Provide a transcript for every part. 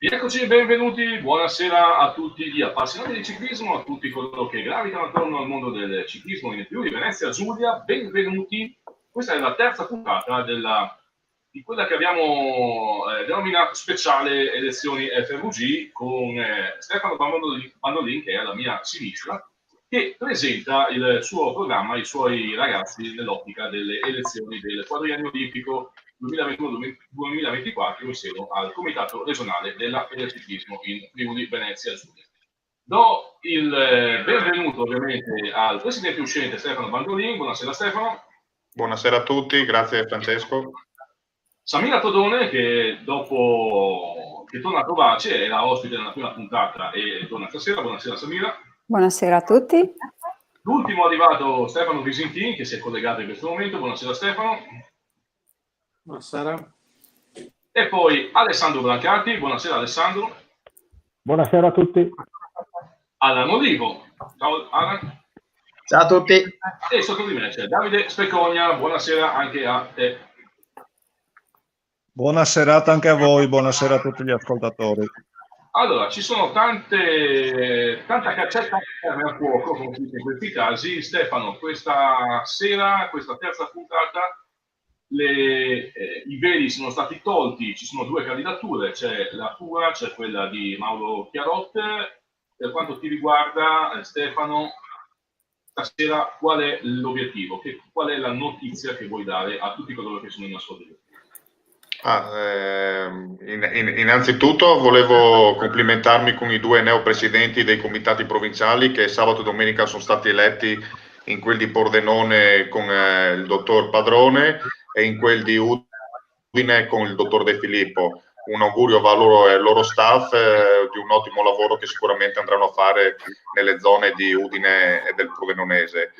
Eccoci e benvenuti, buonasera a tutti gli appassionati di ciclismo, a tutti coloro che gravitano attorno al mondo del ciclismo in Friuli Venezia Giulia, benvenuti. Questa è la terza puntata di quella che abbiamo denominato speciale elezioni FVG con Stefano Bandolin, che è alla mia sinistra, che presenta il suo programma, i suoi ragazzi nell'ottica delle elezioni del quadriennio olimpico 2021-2024 insieme al Comitato regionale della Federciclismo in Friuli Venezia Giulia. Do il benvenuto ovviamente al presidente uscente Stefano Bandolin. Buonasera Stefano. Buonasera a tutti, grazie Francesco. Samira Todone, che dopo che torna a trovarci, era ospite nella prima puntata e torna stasera. Buonasera Samira. Buonasera a tutti. L'ultimo arrivato Stefano Visintin, che si è collegato in questo momento. Buonasera Stefano. Buonasera. E poi Alessandro Brancati. Buonasera Alessandro. Buonasera a tutti. Alan Olivo. Ciao Alan. Ciao a tutti. E sotto di me c'è Davide Specogna. Buonasera anche a te. Buona serata anche a voi, buonasera a tutti gli ascoltatori. Allora, ci sono tanta caccetta a fuoco, come si dice in questi casi. Stefano, questa sera, questa terza puntata, i veli sono stati tolti, ci sono due candidature, c'è la tua, c'è quella di Mauro Chiarotte. Per quanto ti riguarda, Stefano, stasera qual è l'obiettivo? Qual è la notizia che vuoi dare a tutti coloro che sono in ascolto? Innanzitutto volevo complimentarmi con i due neopresidenti dei comitati provinciali che sabato e domenica sono stati eletti, in quel di Pordenone con il dottor Padrone e in quel di Udine con il dottor De Filippo. Un augurio va a loro e al loro staff di un ottimo lavoro che sicuramente andranno a fare nelle zone di Udine e del Pordenonese.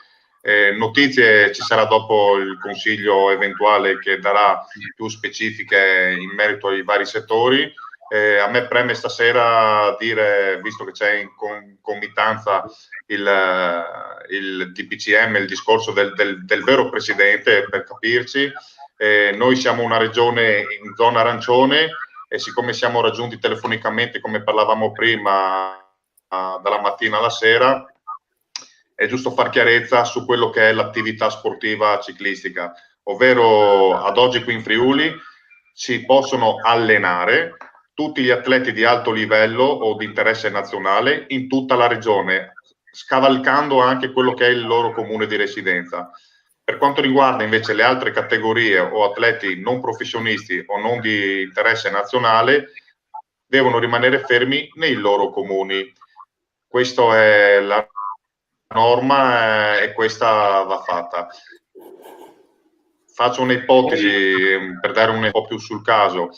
Notizie ci sarà dopo il consiglio eventuale che darà più specifiche in merito ai vari settori. A me preme stasera dire, visto che c'è in concomitanza il DPCM, il discorso del vero presidente, per capirci, noi siamo una regione in zona arancione e siccome siamo raggiunti telefonicamente, come parlavamo prima, dalla mattina alla sera, è giusto far chiarezza su quello che è l'attività sportiva ciclistica, ovvero ad oggi qui in Friuli si possono allenare tutti gli atleti di alto livello o di interesse nazionale in tutta la regione, scavalcando anche quello che è il loro comune di residenza. Per quanto riguarda invece le altre categorie o atleti non professionisti o non di interesse nazionale, devono rimanere fermi nei loro comuni. Questa è la norma e questa va fatta. Faccio un'ipotesi per dare un po' più sul caso.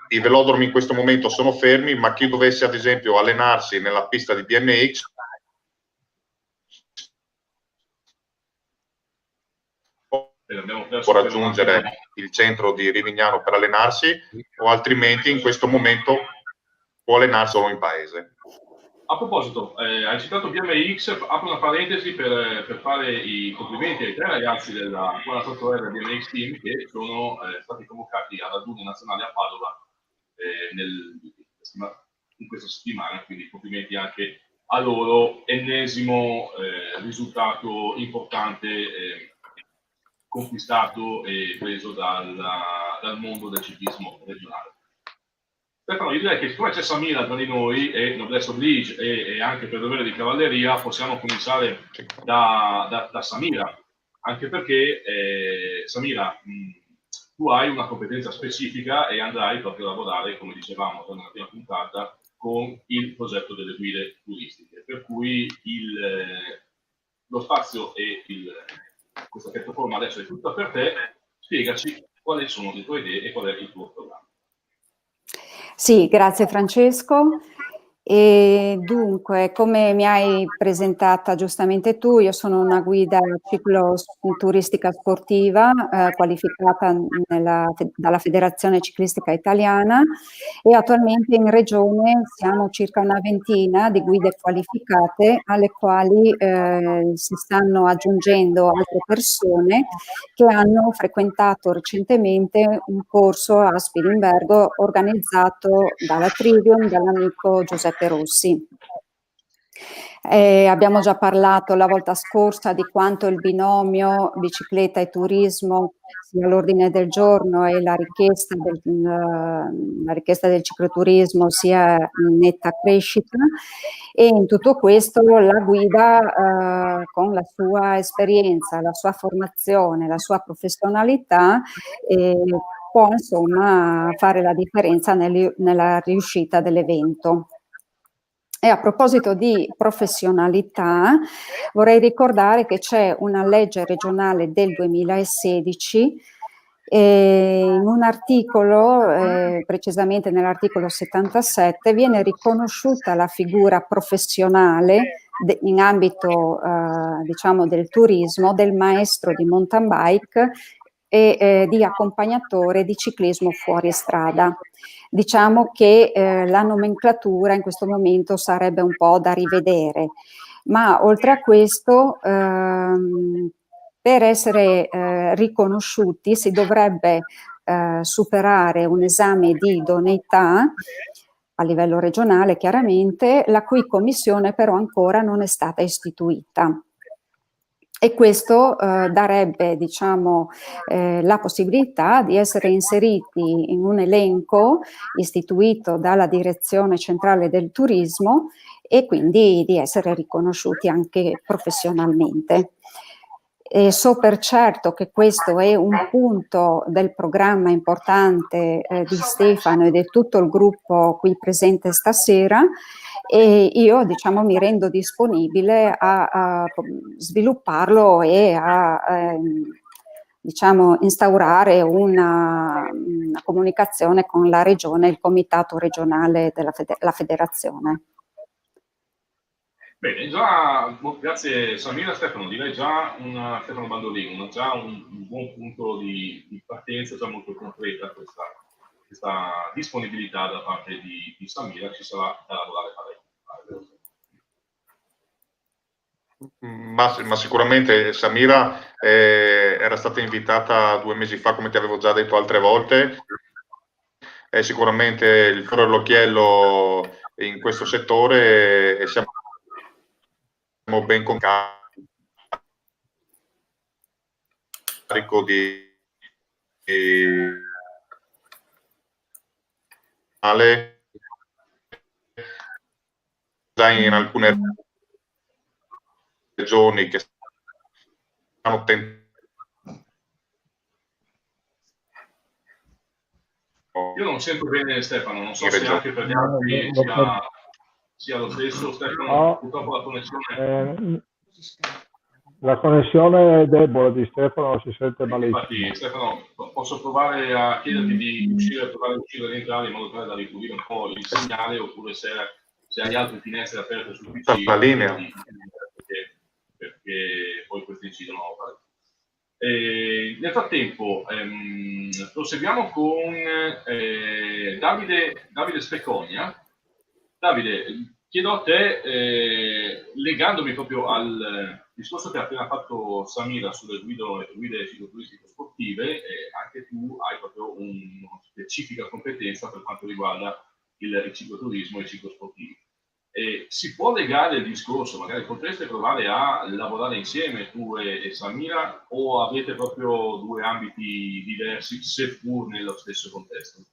I velodromi in questo momento sono fermi, ma chi dovesse ad esempio allenarsi nella pista di BMX può raggiungere il centro di Rivignano per allenarsi, o altrimenti in questo momento può allenarsi solo in paese. A proposito, hai citato BMX, apro una parentesi per fare i complimenti ai tre ragazzi della 48R BMX Team che sono stati convocati alla raduno nazionale a Padova in questa settimana, quindi complimenti anche a loro. Ennesimo risultato importante conquistato e preso dal mondo del ciclismo regionale. Stefano, io direi che siccome c'è Samira tra di noi e Noblesse Oblige e anche per dovere di cavalleria, possiamo cominciare da Samira, anche perché Samira, tu hai una competenza specifica e andrai proprio a lavorare, come dicevamo nella prima puntata, con il progetto delle guide turistiche, per cui lo spazio e questa piattaforma adesso è tutta per te. Spiegaci quali sono le tue idee e qual è il tuo programma. Sì, grazie Francesco. E dunque, come mi hai presentata giustamente tu, io sono una guida cicloturistica sportiva qualificata dalla Federazione Ciclistica Italiana e attualmente in regione siamo circa una ventina di guide qualificate alle quali si stanno aggiungendo altre persone che hanno frequentato recentemente un corso a Spilimbergo organizzato dalla Trivium dall'amico Giuseppe Rossi. Abbiamo già parlato la volta scorsa di quanto il binomio bicicletta e turismo sia all'ordine del giorno e la richiesta del cicloturismo sia in netta crescita, e in tutto questo la guida con la sua esperienza, la sua formazione, la sua professionalità può insomma fare la differenza nella riuscita dell'evento. E a proposito di professionalità, vorrei ricordare che c'è una legge regionale del 2016 in un articolo, precisamente nell'articolo 77, viene riconosciuta la figura professionale in ambito diciamo del turismo del maestro di mountain bike e di accompagnatore di ciclismo fuori strada. Diciamo che la nomenclatura in questo momento sarebbe un po' da rivedere, ma oltre a questo per essere riconosciuti si dovrebbe superare un esame di idoneità a livello regionale, chiaramente, la cui commissione però ancora non è stata istituita. E questo darebbe, diciamo, la possibilità di essere inseriti in un elenco istituito dalla Direzione Centrale del Turismo e quindi di essere riconosciuti anche professionalmente. E so per certo che questo è un punto del programma importante di Stefano e di tutto il gruppo qui presente stasera, e io diciamo mi rendo disponibile a svilupparlo e a diciamo instaurare una comunicazione con la regione, il comitato regionale della federazione. Bene, già, grazie Samira e Stefano, direi già Stefano Bandolino, già un buon punto di partenza, già molto concreta questa disponibilità da parte di Samira, ci sarà da lavorare parecchio. Ma sicuramente Samira era stata invitata 2 mesi fa, come ti avevo già detto altre volte, è sicuramente il fiore all'occhiello in questo settore e siamo ben con carico di già in alcune regioni che stanno tentando. Io non sento bene Stefano, non so se anche per gli altri sia lo stesso. Stefano, purtroppo la connessione... La connessione è debole di Stefano, si sente malissimo. Infatti, Stefano, posso provare a chiederti di uscire, provare a uscire e rientrare in modo tale da ripulire un po' il segnale, oppure se hai altre finestre aperte sul PC. La linea. Perché poi questi incidono. Nel frattempo, proseguiamo con Davide Specogna. Davide, chiedo a te, legandomi proprio al discorso che ha appena fatto Samira sulle guide cicloturistiche sportive, anche tu hai proprio una specifica competenza per quanto riguarda il cicloturismo e il ciclosportivo. Si può legare il discorso, magari potreste provare a lavorare insieme tu e Samira, o avete proprio 2 ambiti diversi, seppur nello stesso contesto?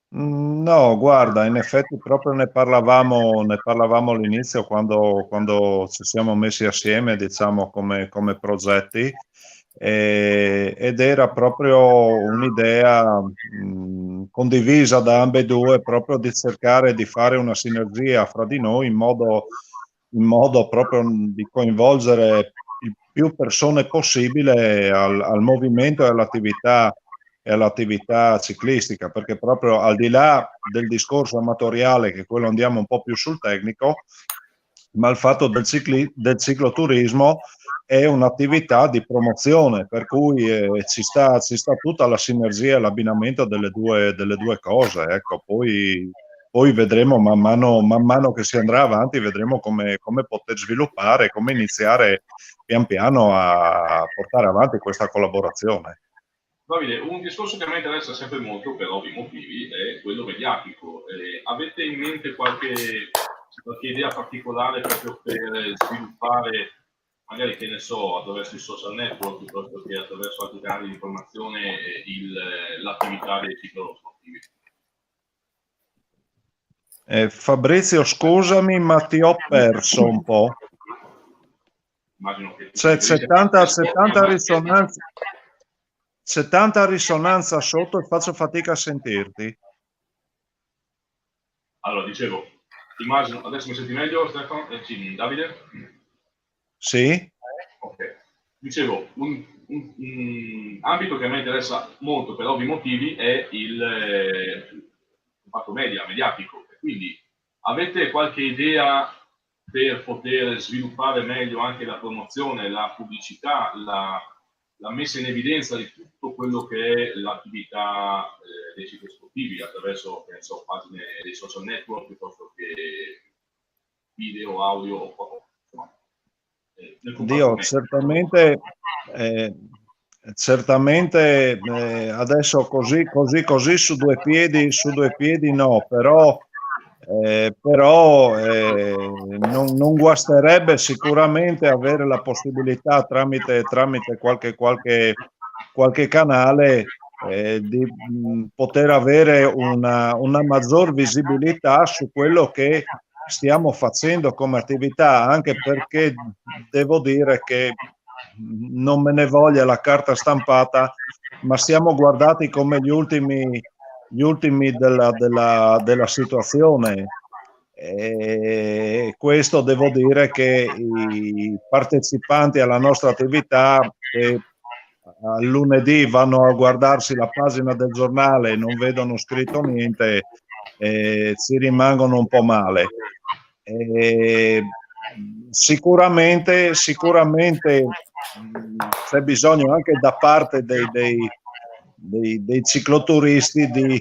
No, guarda, in effetti proprio ne parlavamo all'inizio quando ci siamo messi assieme, diciamo, come progetti, ed era proprio un'idea condivisa da ambedue, proprio di cercare di fare una sinergia fra di noi in modo proprio di coinvolgere il più persone possibile al movimento e all'attività all'attività ciclistica, perché proprio al di là del discorso amatoriale, che quello andiamo un po' più sul tecnico, ma il fatto del cicloturismo è un'attività di promozione, per cui ci sta tutta la sinergia e l'abbinamento delle due cose. Ecco, poi vedremo man mano che si andrà avanti, vedremo come poter sviluppare, come iniziare pian piano a portare avanti questa collaborazione. Davide, un discorso che a me interessa sempre molto, per ovvi motivi, è quello mediatico. Avete in mente qualche idea particolare proprio per sviluppare, magari, che ne so, attraverso i social network, piuttosto che attraverso altri canali di informazione, l'attività dei ciclosportivi? Fabrizio, scusami, ma ti ho perso un po'. Immagino che C'è 70 risonanza sotto e faccio fatica a sentirti. Allora, dicevo, immagino, adesso mi senti meglio, Stefano? Davide? Sì? Ok. Dicevo, un ambito che a me interessa molto per ovvi motivi è il fatto mediatico. Quindi avete qualche idea per poter sviluppare meglio anche la promozione, la pubblicità, la messa in evidenza di tutto quello che è l'attività dei ciclosportivi attraverso, pagine dei social network piuttosto che video, audio, Dio, certamente adesso così su due piedi no, però non guasterebbe sicuramente avere la possibilità tramite qualche canale di poter avere una maggior visibilità su quello che stiamo facendo come attività, anche perché devo dire che non me ne voglia la carta stampata, ma siamo guardati come gli ultimi della situazione. E questo devo dire che i partecipanti alla nostra attività, che al lunedì vanno a guardarsi la pagina del giornale e non vedono scritto niente, ci rimangono un po' male. Sicuramente c'è bisogno anche da parte dei cicloturisti di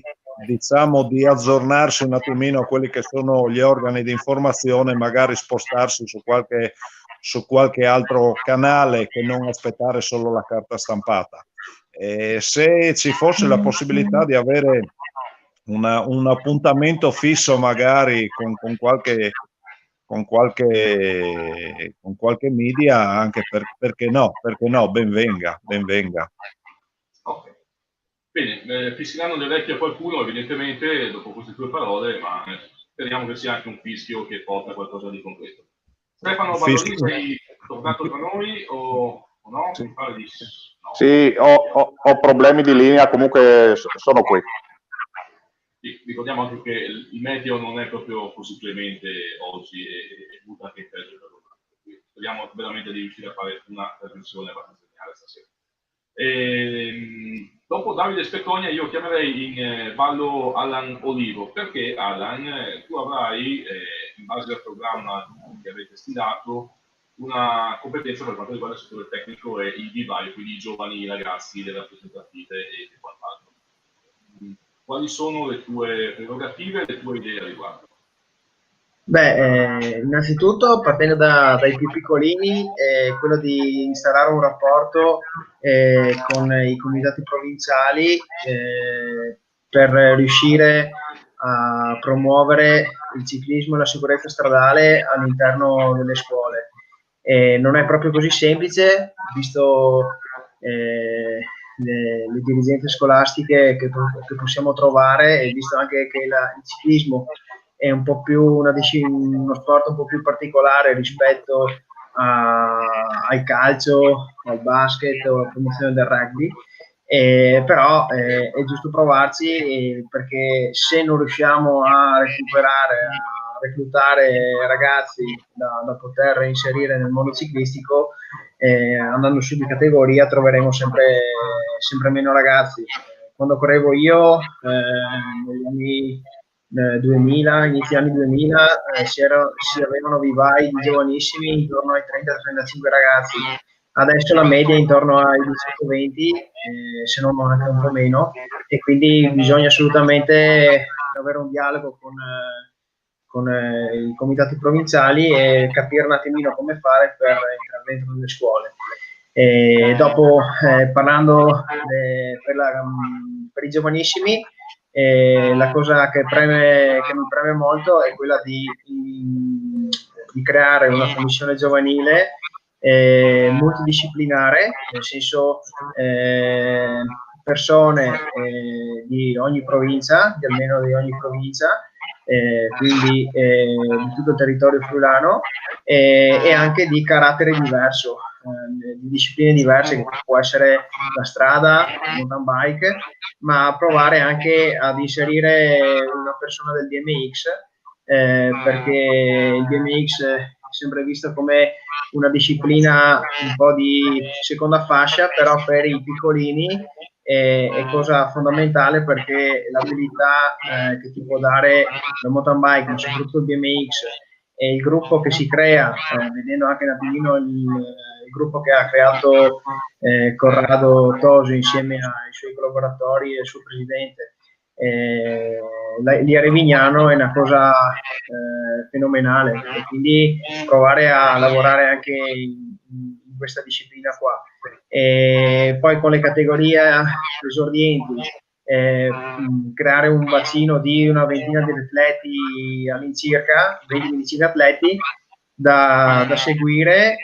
aggiornarsi un attimino a quelli che sono gli organi di informazione, magari spostarsi su qualche altro canale che non aspettare solo la carta stampata. Se ci fosse la possibilità di avere un appuntamento fisso magari con qualche media, anche perché no, ben venga. Ok. Bene, fischeranno le orecchie a qualcuno evidentemente dopo queste tue parole, ma speriamo che sia anche un fischio che porta qualcosa di concreto. Stefano Balloni, sei tornato tra noi o no? Sì, No. sì, ho problemi di linea, comunque sono qui. Sì, ricordiamo anche che il meteo non è proprio così clemente oggi e butta anche in peggio per l'ora. Speriamo veramente di riuscire a fare una trasmissione abbastanza geniale stasera. Dopo Davide Specogna io chiamerei in ballo Alan Olivo, perché Alan, tu avrai, in base al programma che avete stilato, una competenza per quanto riguarda il settore tecnico e i vivai, quindi i giovani ragazzi delle rappresentative e quant'altro. Quali sono le tue prerogative e le tue idee a riguardo? Beh, innanzitutto partendo dai più piccolini, quello di instaurare un rapporto con i comitati provinciali per riuscire a promuovere il ciclismo e la sicurezza stradale all'interno delle scuole. Non è proprio così semplice, visto le dirigenze scolastiche che possiamo trovare, e visto anche che il ciclismo è un po' più uno sport un po' più particolare rispetto al calcio, al basket o alla promozione del rugby, però è giusto provarci, perché se non riusciamo a reclutare ragazzi da poter inserire nel mondo ciclistico, andando su di categoria troveremo sempre meno ragazzi. quando correvo io, negli anni 2000, inizio anni 2000, si avevano vivai di giovanissimi intorno ai 30-35 ragazzi. Adesso la media è intorno ai 18-20, se non anche un po' meno, e quindi bisogna assolutamente avere un dialogo con i comitati provinciali e capire un attimino come fare per entrare dentro le scuole. E dopo, parlando per i giovanissimi, la cosa che mi preme molto è quella di creare una commissione giovanile multidisciplinare, nel senso persone di ogni provincia, almeno di ogni provincia, quindi di tutto il territorio friulano, e anche di carattere diverso, di discipline diverse, che può essere la strada, il mountain bike, ma provare anche ad inserire una persona del BMX, perché il BMX è sempre visto come una disciplina un po' di seconda fascia, però per i piccolini è cosa fondamentale, perché l'abilità che ti può dare il mountain bike, ma soprattutto il BMX, e il gruppo che si crea, vedendo anche un attimino il gruppo che ha creato Corrado Tosi insieme ai suoi collaboratori e il suo presidente, lì a Revignano, è una cosa fenomenale, e quindi provare a lavorare anche in questa disciplina qua. E poi con le categorie esordienti, creare un bacino di una ventina di atleti all'incirca, 20-25 atleti da seguire,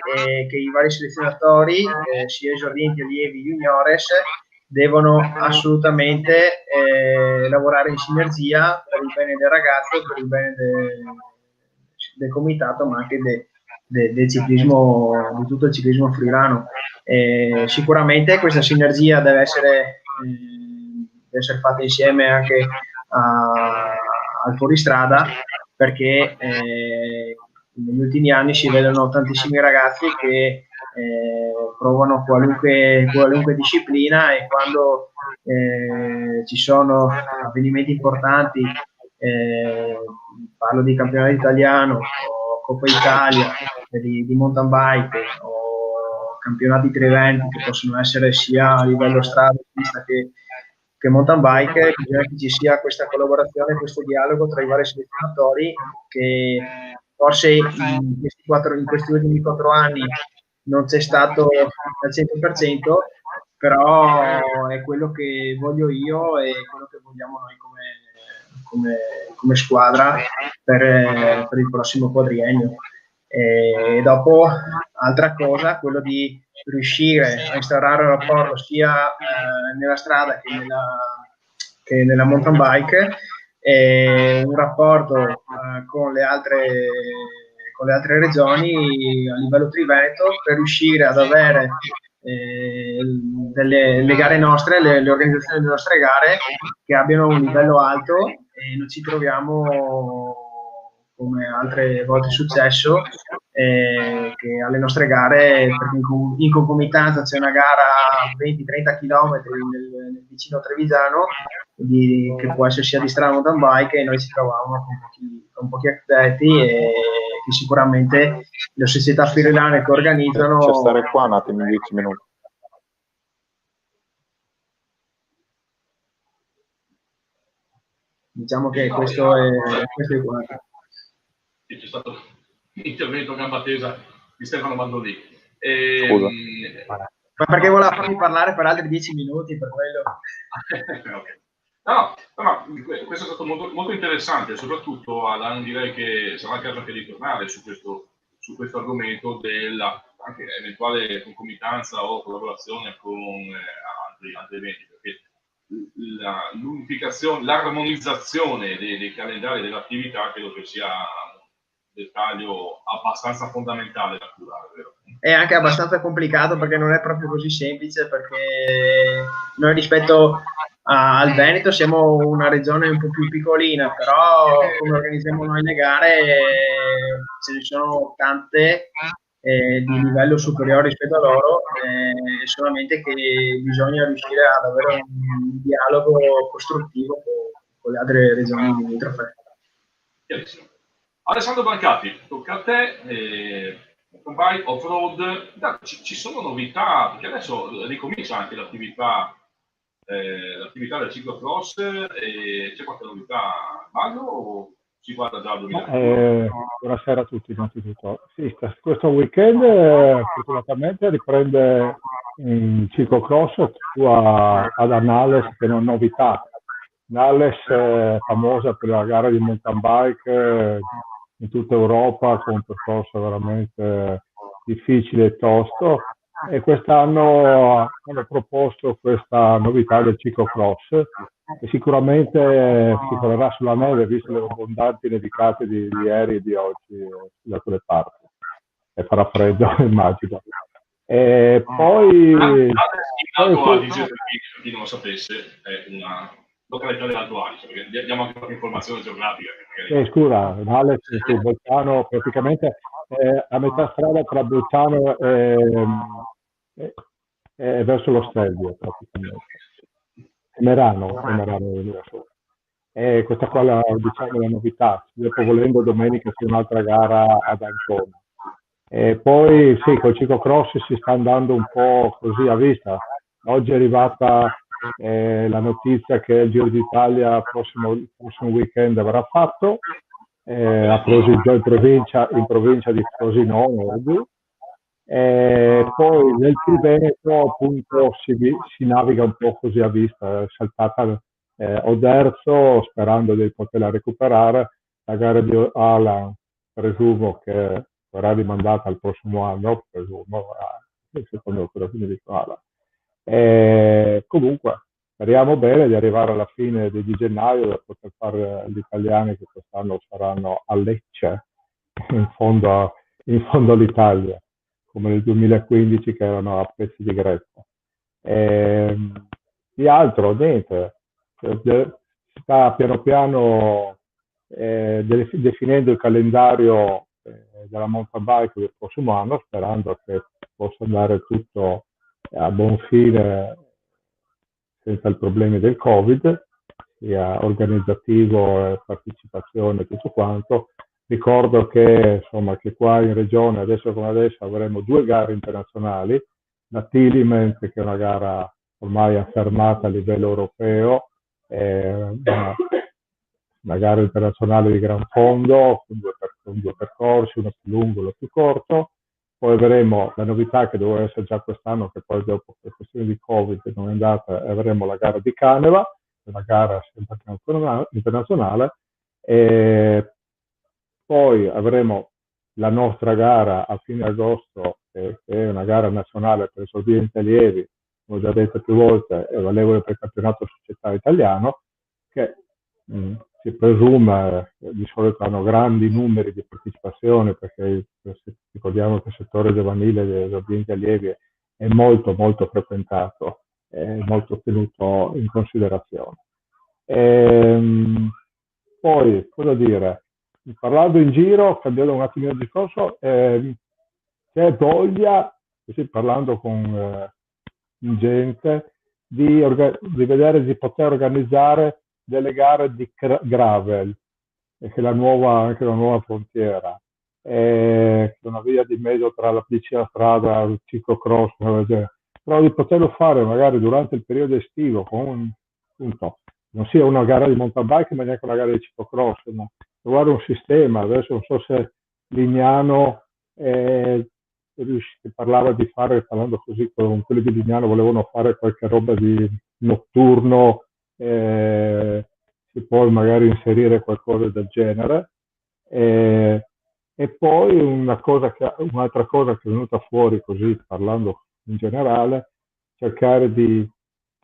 che i vari selezionatori, sia esordienti, allievi, juniores, devono assolutamente lavorare in sinergia per il bene del ragazzo, per il bene del comitato, ma anche del ciclismo, di tutto il ciclismo friulano. Sicuramente questa sinergia deve essere fatta insieme anche al fuoristrada, perché negli ultimi anni si vedono tantissimi ragazzi che provano qualunque disciplina, e quando ci sono avvenimenti importanti, parlo di campionato italiano o Coppa Italia di mountain bike, o campionati trieventi, che possono essere sia a livello strada, pista che mountain bike, bisogna che ci sia questa collaborazione, questo dialogo tra i vari selezionatori, che forse in questi ultimi 4 anni non c'è stato al 100%, però è quello che voglio io e quello che vogliamo noi come squadra per il prossimo quadriennio. E dopo, altra cosa, quello di riuscire a instaurare un rapporto sia nella strada che nella mountain bike, un rapporto con le altre regioni a livello triveneto, per riuscire ad avere le gare nostre, le organizzazioni delle nostre gare, che abbiano un livello alto, e non ci troviamo come altre volte è successo, che alle nostre gare, perché in concomitanza c'è una gara a 20-30 km nel vicino Trevigiano, che può essere sia di strada mountain bike, e noi ci troviamo con pochi atleti, e che sicuramente le società friulane che organizzano... C'è stare qua un attimo, 10 minuti. Diciamo che questo è quanto. C'è stato un intervento a gamba tesa di Stefano Mandolini. Scusa. Ma perché voleva farmi parlare per altri 10 minuti, per quello. Okay. No, questo è stato molto, molto interessante, soprattutto Alan, direi che sarà il caso anche di tornare su questo argomento della anche eventuale concomitanza o collaborazione con altri eventi, perché l'unificazione, l'armonizzazione dei calendari delle attività credo che sia un dettaglio abbastanza fondamentale da curare, vero? È anche abbastanza complicato, perché non è proprio così semplice, perché noi rispetto al Veneto siamo una regione un po' più piccolina, però come organizziamo noi le gare ce ne sono tante di livello superiore rispetto a loro, solamente che bisogna riuscire ad avere un dialogo costruttivo con le altre regioni limitrofe. Chiarissimo. Alessandro Brancati, tocca a te. Combine off-road, ci sono novità, perché adesso ricomincia anche l'attività del ciclocross, c'è qualche novità, Mago, o si guarda già al 2021? Buonasera a tutti innanzitutto. Sì, questo weekend fortunatamente riprende il ciclocross ad Annales, che non è novità. Annales è famosa per la gara di mountain bike in tutta Europa, con un percorso veramente difficile e tosto, e quest'anno hanno proposto questa novità del ciclocross, che sicuramente si correrà sulla neve, visto le abbondanti nevicate di ieri e di oggi da quelle parti, e farà freddo, immagino. E poi chi non lo sapesse, è una località dell'Alto Adige, perché diamo anche qualche informazione geografica. Scusa, Nales, sul Bolzano, praticamente a metà strada tra Bolzano e verso lo Stelvio, praticamente. Merano. E questa qua diciamo la novità. Dopo, volendo, domenica c'è un'altra gara ad Ancona. E poi sì, col ciclocross si sta andando un po' così a vista. Oggi è arrivata la notizia che il Giro d'Italia il prossimo weekend avrà fatto a Frosinone, in provincia di Frosinone. Poi nel Triveneto appunto si naviga un po' così a vista, è saltata Oderzo, sperando di poterla recuperare. La gara di Ala presumo che verrà rimandata al prossimo anno, secondo quello che mi dico Ala. Comunque speriamo bene di arrivare alla fine di gennaio per poter fare gli italiani che quest'anno saranno a Lecce, in fondo all'Italia, come nel 2015 che erano a pezzi di grezza. Di altro niente, si sta piano piano definendo il calendario della mountain bike del prossimo anno, sperando che possa andare tutto a buon fine senza i problemi del Covid, sia organizzativo, partecipazione, tutto quanto. Ricordo che, insomma, che qua in regione, adesso come adesso, avremo 2 gare internazionali, la Tiliment, che è una gara ormai affermata a livello europeo, una gara internazionale di gran fondo, con due percorsi, uno più lungo e uno più corto. Poi avremo la novità che doveva essere già quest'anno, che poi dopo per questioni di Covid non è andata, e avremo la gara di Caneva, una gara sempre internazionale, e poi avremo la nostra gara a fine agosto, che è una gara nazionale per esordienti allievi, come ho già detto più volte, è valevole per il campionato società italiano, che si presume di solito hanno grandi numeri di partecipazione, perché ricordiamo che il settore giovanile degli esordienti allievi è molto molto frequentato, è molto tenuto in considerazione. Poi, cosa dire? Parlando in giro, cambiando un attimino il discorso, c'è voglia, così parlando con gente, di vedere di poter organizzare delle gare di gravel, che è anche la nuova frontiera, è una via di mezzo tra la bici a strada, il ciclocross, però di poterlo fare magari durante il periodo estivo, con non sia una gara di mountain bike ma neanche una gara di ciclocross, ma trovare un sistema. Adesso non so se Lignano parlava di fare, parlando così con quelli di Lignano, volevano fare qualche roba di notturno, si può magari inserire qualcosa del genere. E poi un'altra cosa che è venuta fuori, così parlando in generale, cercare di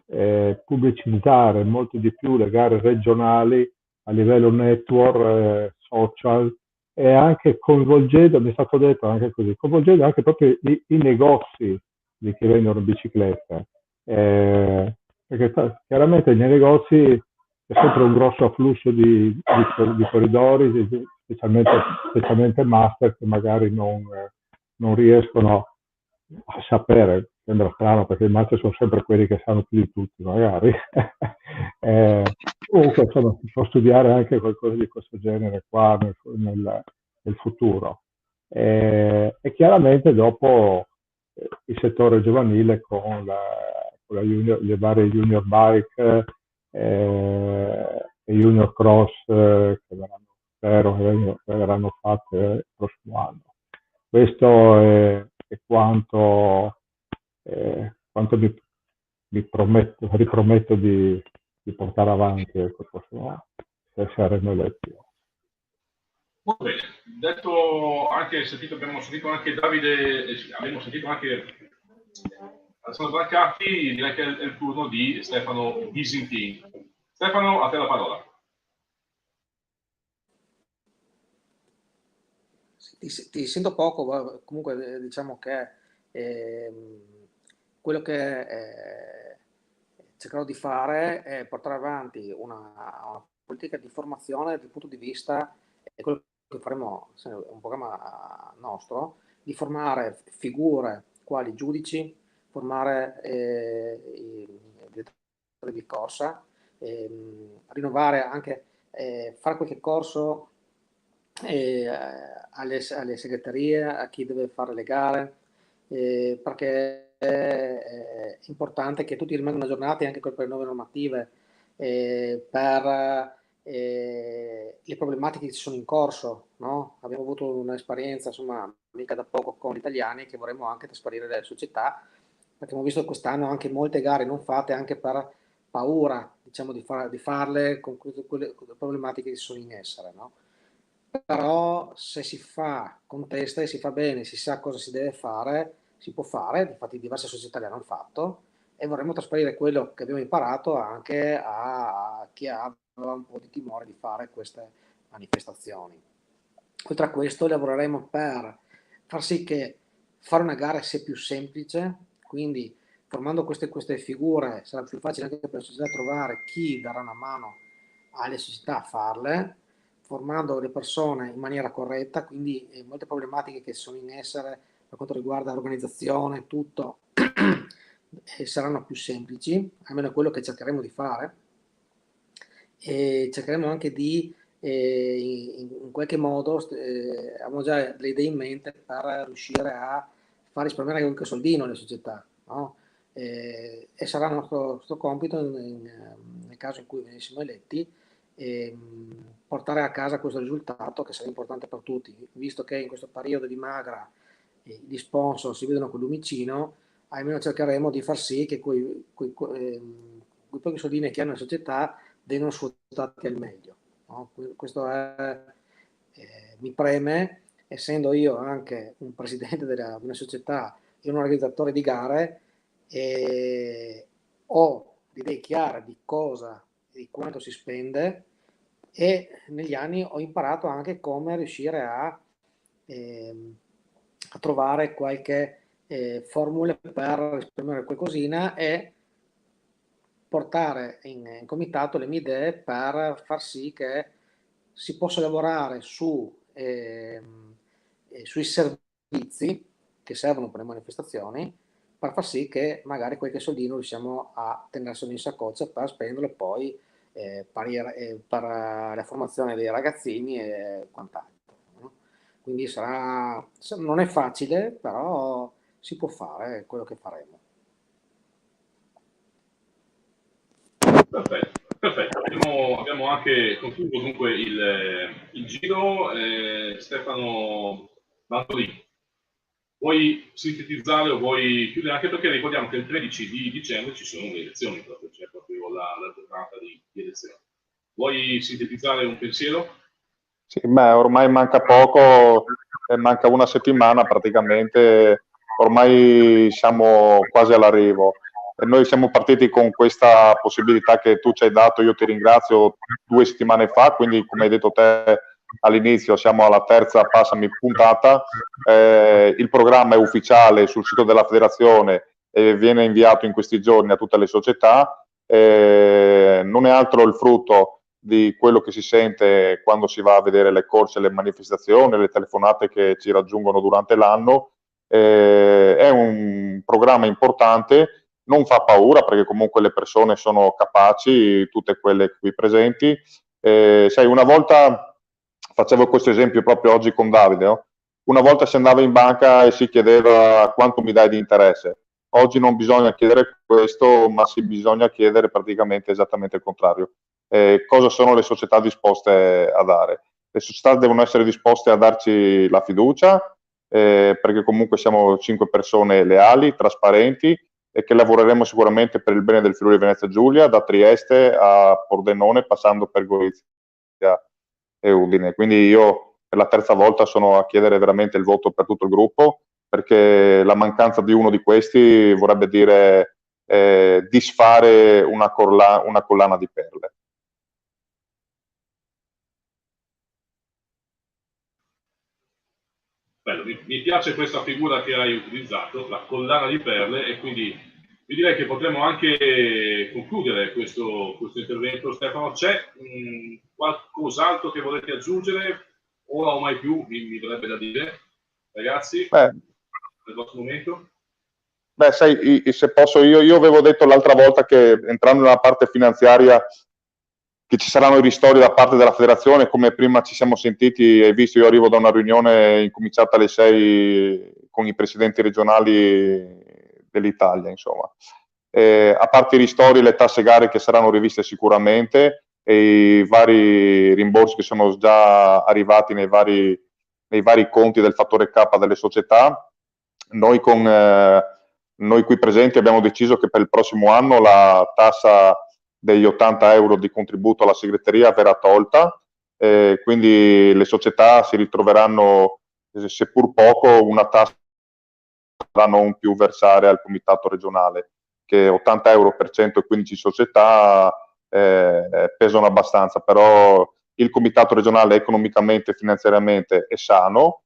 pubblicizzare molto di più le gare regionali a livello network, social, e anche coinvolgendo, mi è stato detto anche così, coinvolgendo anche proprio i negozi di chi vendono biciclette, perché chiaramente nei negozi c'è sempre un grosso afflusso di corridori, specialmente master, che magari non non riescono a sapere, sembra strano perché i master sono sempre quelli che sanno più di tutti magari, comunque insomma si può studiare anche qualcosa di questo genere qua nel futuro. E chiaramente dopo il settore giovanile con le varie junior bike e junior cross che spero che verranno fatte il prossimo anno. Questo è quanto riprometto di portare avanti il prossimo anno, se saremo eletti. Molto bene. Detto anche, abbiamo sentito anche Davide, abbiamo sentito anche Alessandro Brancati, direi che è il turno di Stefano Visintin. Stefano, a te la parola. Ti sento poco, comunque diciamo che quello che cercherò di fare è portare avanti una politica di formazione dal punto di vista, quello che faremo, un programma nostro, di formare figure quali giudici, formare i direttori di corsa, rinnovare anche, fare qualche corso alle segreterie, a chi deve fare le gare, perché è importante che tutti rimangano aggiornati anche con le nuove normative per le problematiche che ci sono in corso, no? Abbiamo avuto un'esperienza, insomma, mica da poco con gli italiani, che vorremmo anche trasferire nelle società, perché abbiamo visto che quest'anno anche molte gare non fatte anche per paura, diciamo, di farle con quelle problematiche che sono in essere, no? Però se si fa con testa e si fa bene, si sa cosa si deve fare, si può fare, infatti diverse società le hanno fatto, e vorremmo trasferire quello che abbiamo imparato anche a chi aveva un po' di timore di fare queste manifestazioni. Oltre a questo lavoreremo per far sì che fare una gara sia più semplice, quindi formando queste figure sarà più facile anche per la società trovare chi darà una mano alle società a farle, formando le persone in maniera corretta, quindi molte problematiche che sono in essere per quanto riguarda l'organizzazione, tutto, saranno più semplici, almeno quello che cercheremo di fare, e cercheremo anche di, in qualche modo, abbiamo già delle idee in mente per riuscire a far risparmiare qualche soldino alle società, no? E sarà nostro compito, nel caso in cui venissimo eletti, portare a casa questo risultato che sarà importante per tutti, visto che in questo periodo di magra di sponsor si vedono con lumicino, almeno cercheremo di far sì che quei pochi soldini che hanno le società vengano sfruttati al meglio, no? Questo mi preme, essendo io anche un presidente di una società e un organizzatore di gare, ho l'idea chiara di cosa e di quanto si spende, e negli anni ho imparato anche come riuscire a trovare qualche formule per risparmiare qualcosina e portare in comitato le mie idee per far sì che si possa lavorare sui servizi che servono per le manifestazioni, per far sì che magari qualche soldino riusciamo a tenerselo in saccoccia per spenderlo poi per la formazione dei ragazzini e quant'altro, no? Quindi non è facile, però si può fare quello che faremo. Perfetto. Abbiamo anche concluso dunque il giro. Stefano Bantolini, vuoi sintetizzare o vuoi chiudere? Anche perché ricordiamo che il 13 di dicembre ci sono le elezioni, proprio, c'è proprio la giornata di elezioni. Vuoi sintetizzare un pensiero? Sì, beh, ormai manca poco, manca una settimana praticamente, ormai siamo quasi all'arrivo. E noi siamo partiti con questa possibilità che tu ci hai dato, io ti ringrazio, 2 settimane fa, quindi come hai detto te all'inizio siamo alla terza, passami, puntata. Il programma è ufficiale sul sito della federazione e viene inviato in questi giorni a tutte le società. Non è altro il frutto di quello che si sente quando si va a vedere le corse, le manifestazioni, le telefonate che ci raggiungono durante l'anno. È un programma importante, non fa paura perché comunque le persone sono capaci, tutte quelle qui presenti. Sai, una volta, facevo questo esempio proprio oggi con Davide, no? Una volta si andava in banca e si chiedeva quanto mi dai di interesse. Oggi non bisogna chiedere questo, ma si bisogna chiedere praticamente esattamente il contrario. Cosa sono le società disposte a dare? Le società devono essere disposte a darci la fiducia, perché comunque siamo 5 persone leali, trasparenti e che lavoreremo sicuramente per il bene del Friuli Venezia Giulia, da Trieste a Pordenone, passando per Gorizia e Udine. Quindi io per la terza volta sono a chiedere veramente il voto per tutto il gruppo, perché la mancanza di uno di questi vorrebbe dire disfare una collana di perle. Bello, mi piace questa figura che hai utilizzato, la collana di perle, e quindi io direi che potremmo anche concludere questo intervento. Stefano, c'è qualcos'altro che volete aggiungere? Ora o mai più, mi verrebbe da dire, ragazzi, nel vostro momento? Beh, sai, se posso, io avevo detto l'altra volta che entrando nella parte finanziaria che ci saranno i ristori da parte della federazione, come prima ci siamo sentiti, hai visto, io arrivo da una riunione incominciata alle 6 con i presidenti regionali dell'Italia, insomma. A parte i ristori, le tasse gare che saranno riviste sicuramente e i vari rimborsi che sono già arrivati nei vari conti del fattore K delle società, noi qui presenti abbiamo deciso che per il prossimo anno la tassa degli 80 euro di contributo alla segreteria verrà tolta, quindi le società si ritroveranno, seppur poco, una tassa da non più versare al comitato regionale, che 80 euro per 115 società pesano abbastanza, però il comitato regionale economicamente e finanziariamente è sano,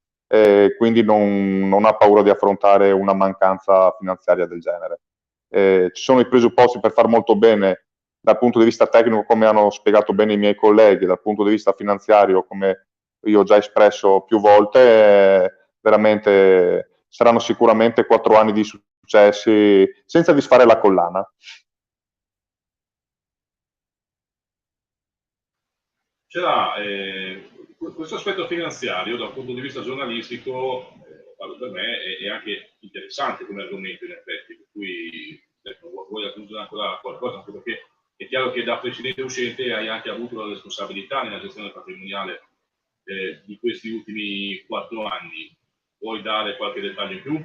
quindi non ha paura di affrontare una mancanza finanziaria del genere. Ci sono i presupposti per far molto bene dal punto di vista tecnico, come hanno spiegato bene i miei colleghi, dal punto di vista finanziario, come io ho già espresso più volte, veramente saranno sicuramente 4 anni di successi senza disfare la collana. C'era questo aspetto finanziario dal punto di vista giornalistico, per me è anche interessante come argomento, in effetti, per cui vuoi aggiungere ancora qualcosa, anche perché è chiaro che da presidente uscente hai anche avuto la responsabilità nella gestione patrimoniale di questi ultimi 4 anni. Vuoi dare qualche dettaglio in più?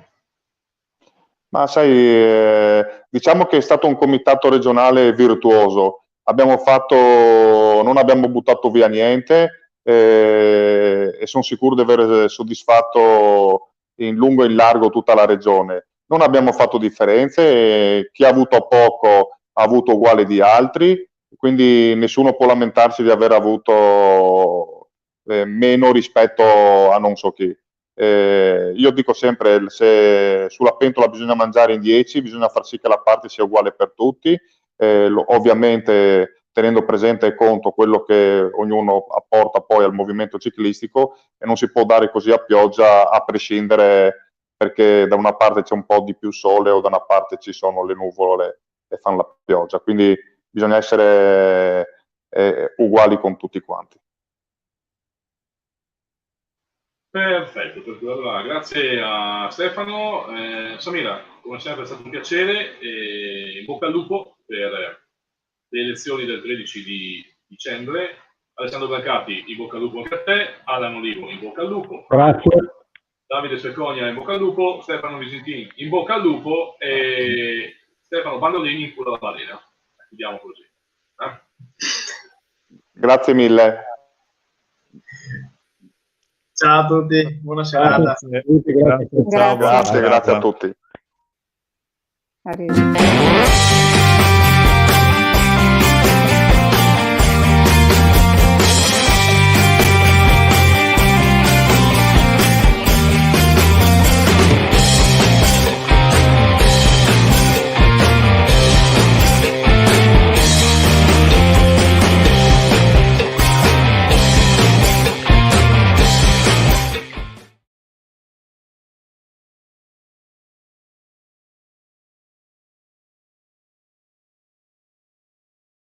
Ma sai, diciamo che è stato un comitato regionale virtuoso. Non abbiamo buttato via niente e sono sicuro di aver soddisfatto in lungo e in largo tutta la regione. Non abbiamo fatto differenze, chi ha avuto poco ha avuto uguale di altri, quindi nessuno può lamentarsi di aver avuto meno rispetto a non so chi. Io dico sempre, se sulla pentola bisogna mangiare in 10, bisogna far sì che la parte sia uguale per tutti, ovviamente tenendo presente e conto quello che ognuno apporta poi al movimento ciclistico, e non si può dare così a pioggia a prescindere perché da una parte c'è un po' di più sole o da una parte ci sono le nuvole e fanno la pioggia, quindi bisogna essere uguali con tutti quanti. Perfetto, allora, grazie a Stefano. Samira, come sempre è stato un piacere, in bocca al lupo per le elezioni del 13 di dicembre. Alessandro Brancati, in bocca al lupo anche a te. Alan Olivo, in bocca al lupo. Grazie. Davide Speconia, in bocca al lupo. Stefano Visintin, in bocca al lupo. E Stefano Bandolini, in culo alla balena. Chiudiamo così. Grazie mille. Ciao a tutti, buona serata. Grazie a tutti. Grazie a tutti. Arrivederci.